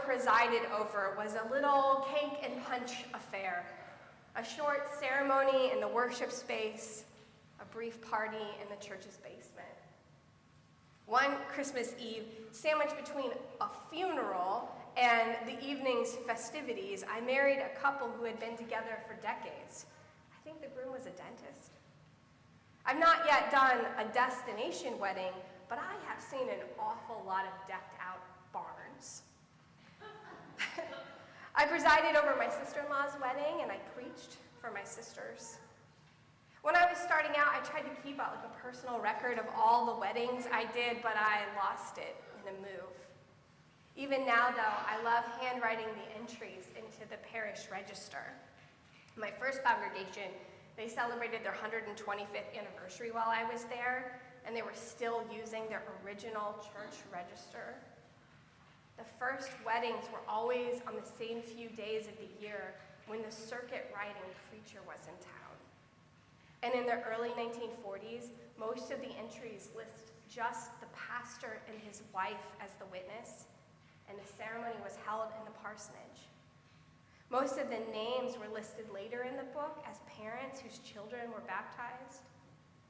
presided over was a little cake and punch affair, a short ceremony in the worship space, a brief party in the church's basement. One Christmas Eve, sandwiched between a funeral and the evening's festivities, I married a couple who had been together for decades. I think the groom was a dentist. I've not yet done a destination wedding, but I have seen an awful lot of decked out barns. I presided over my sister-in-law's wedding, and I preached for my sisters. When I was starting out, I tried to keep a personal record of all the weddings I did, but I lost it in a move. Even now, though, I love handwriting the entries into the parish register. My first congregation, they celebrated their 125th anniversary while I was there, and they were still using their original church register. The first weddings were always on the same few days of the year when the circuit riding preacher was in town. And in the early 1940s, most of the entries list just the pastor and his wife as the witness, and the ceremony was held in the parsonage. Most of the names were listed later in the book as parents whose children were baptized,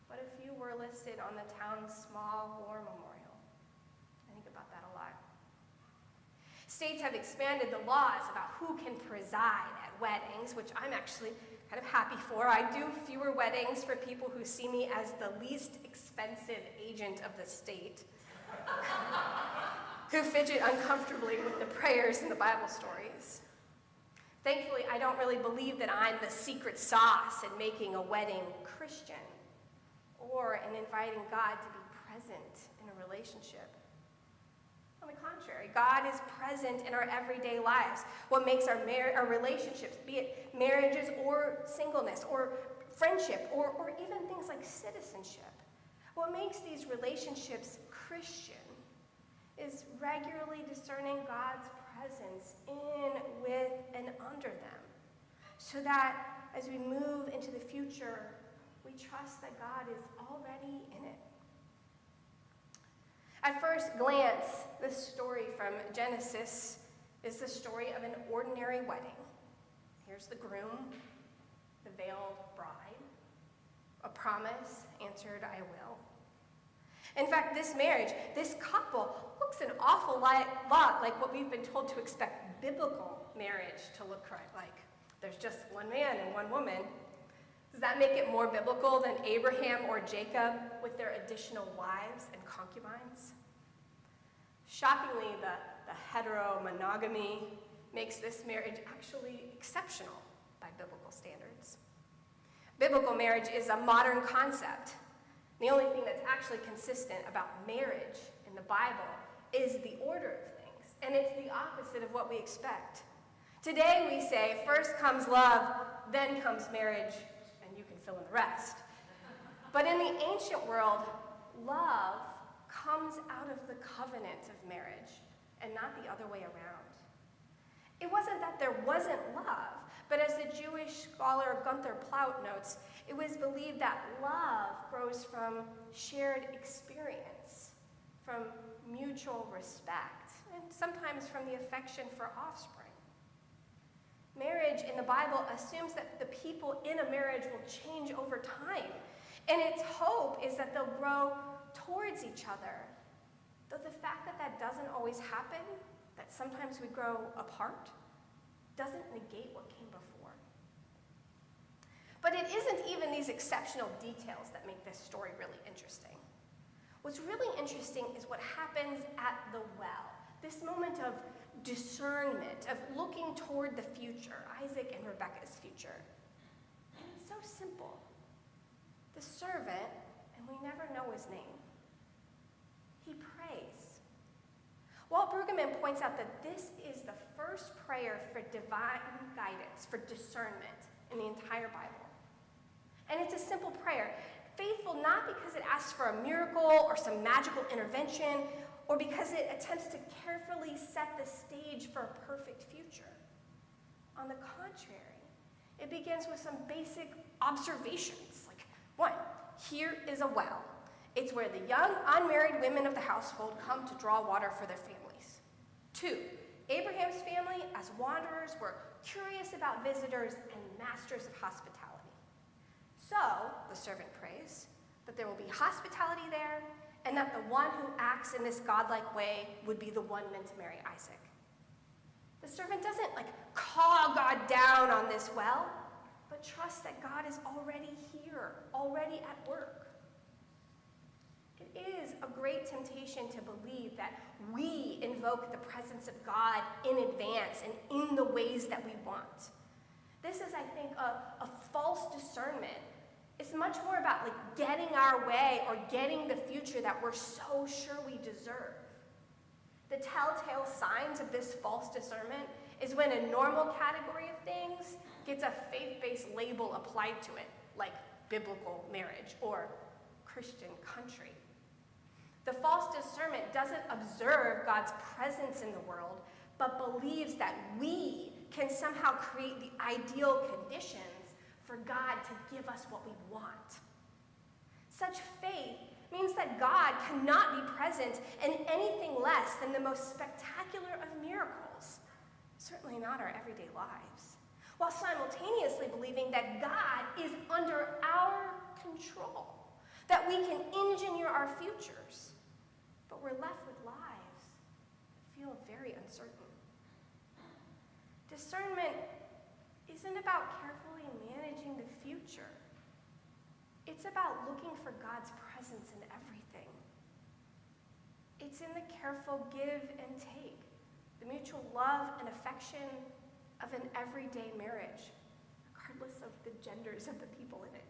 but a few were listed on the town's small war memorial. I think about that a lot. States have expanded the laws about who can preside at weddings, which I'm actually kind of happy for. I do fewer weddings for people who see me as the least expensive agent of the state, who fidget uncomfortably with the prayers and the Bible stories. Thankfully, I don't really believe that I'm the secret sauce in making a wedding Christian or in inviting God to be present in a relationship. On the contrary, God is present in our everyday lives. What makes our relationships, be it marriages or singleness or friendship or even things like citizenship, what makes these relationships Christian is regularly discerning God's presence in, with, and under them, so that as we move into the future, we trust that God is already in it. At first glance, this story from Genesis is the story of an ordinary wedding. Here's the groom, the veiled bride, a promise answered, "I will." In fact, this marriage, this couple, looks an awful lot like what we've been told to expect biblical marriage to look like. There's just one man and one woman. Does that make it more biblical than Abraham or Jacob with their additional wives and concubines? Shockingly, the heteromonogamy makes this marriage actually exceptional by biblical standards. Biblical marriage is a modern concept. The only thing that's actually consistent about marriage in the Bible is the order of things, and it's the opposite of what we expect. Today we say, first comes love, then comes marriage, and you can fill in the rest. But in the ancient world, love comes out of the covenant of marriage, and not the other way around. It wasn't that there wasn't love, but as the Jewish scholar Gunther Plaut notes, it was believed that love grows from shared experience, from mutual respect, and sometimes from the affection for offspring. Marriage in the Bible assumes that the people in a marriage will change over time, and its hope is that they'll grow towards each other. Though the fact that that doesn't always happen, that sometimes we grow apart, doesn't negate what came before. But it isn't even these exceptional details that make this story really interesting. What's really interesting is what happens at the well, this moment of discernment, of looking toward the future, Isaac and Rebekah's future. And it's so simple. The servant, and we never know his name, he prays. Walt Brueggemann points out that this is the first prayer for divine guidance, for discernment in the entire Bible. And it's a simple prayer, faithful not because it asks for a miracle or some magical intervention, or because it attempts to carefully set the stage for a perfect future. On the contrary, it begins with some basic observations, like, 1, here is a well. It's where the young, unmarried women of the household come to draw water for their families. 2, Abraham's family, as wanderers, were curious about visitors and masters of hospitality. So, the servant prays that there will be hospitality there, and that the one who acts in this godlike way would be the one meant to marry Isaac. The servant doesn't call God down on this well, but trusts that God is already here, already at work. It is a great temptation to believe that we invoke the presence of God in advance and in the ways that we want. This is, I think, a false discernment. It's much more about getting our way or getting the future that we're so sure we deserve. The telltale signs of this false discernment is when a normal category of things gets a faith-based label applied to it, like biblical marriage or Christian country. The false discernment doesn't observe God's presence in the world, but believes that we can somehow create the ideal conditions for God to give us what we want. Such faith means that God cannot be present in anything less than the most spectacular of miracles, certainly not our everyday lives, while simultaneously believing that God is under our control, that we can engineer our futures, but we're left with lives that feel very uncertain. Discernment isn't about carefully managing the future. It's about looking for God's presence in everything. It's in the careful give and take, the mutual love and affection of an everyday marriage, regardless of the genders of the people in it.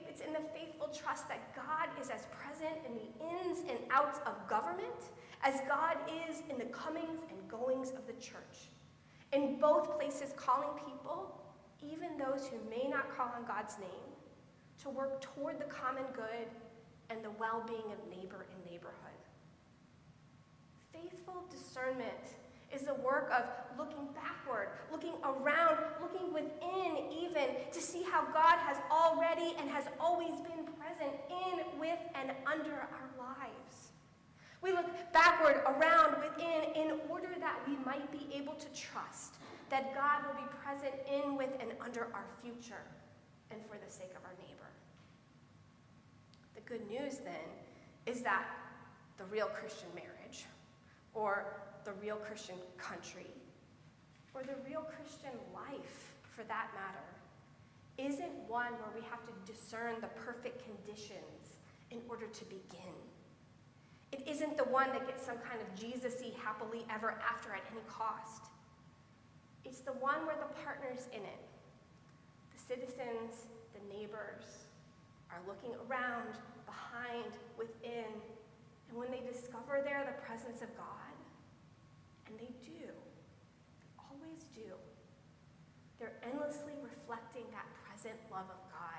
It's in the faithful trust that God is as present in the ins and outs of government as God is in the comings and goings of the church. In both places, calling people, even those who may not call on God's name, to work toward the common good and the well-being of neighbor and neighborhood. Faithful discernment is the work of looking backward, looking around, looking within even, to see how God has already and has always been present in, with, and under our lives. We look backward, around, within, in order that we might be able to trust that God will be present in, with, and under our future, and for the sake of our neighbor. The good news, then, is that the real Christian marriage, or the real Christian country, or the real Christian life, for that matter, isn't one where we have to discern the perfect conditions in order to begin. It isn't the one that gets some kind of Jesus-y happily ever after at any cost. It's the one where the partners in it, the citizens, the neighbors, are looking around, behind, within, and when they discover there the presence of God, and they do, they always do, they're endlessly reflecting that present love of God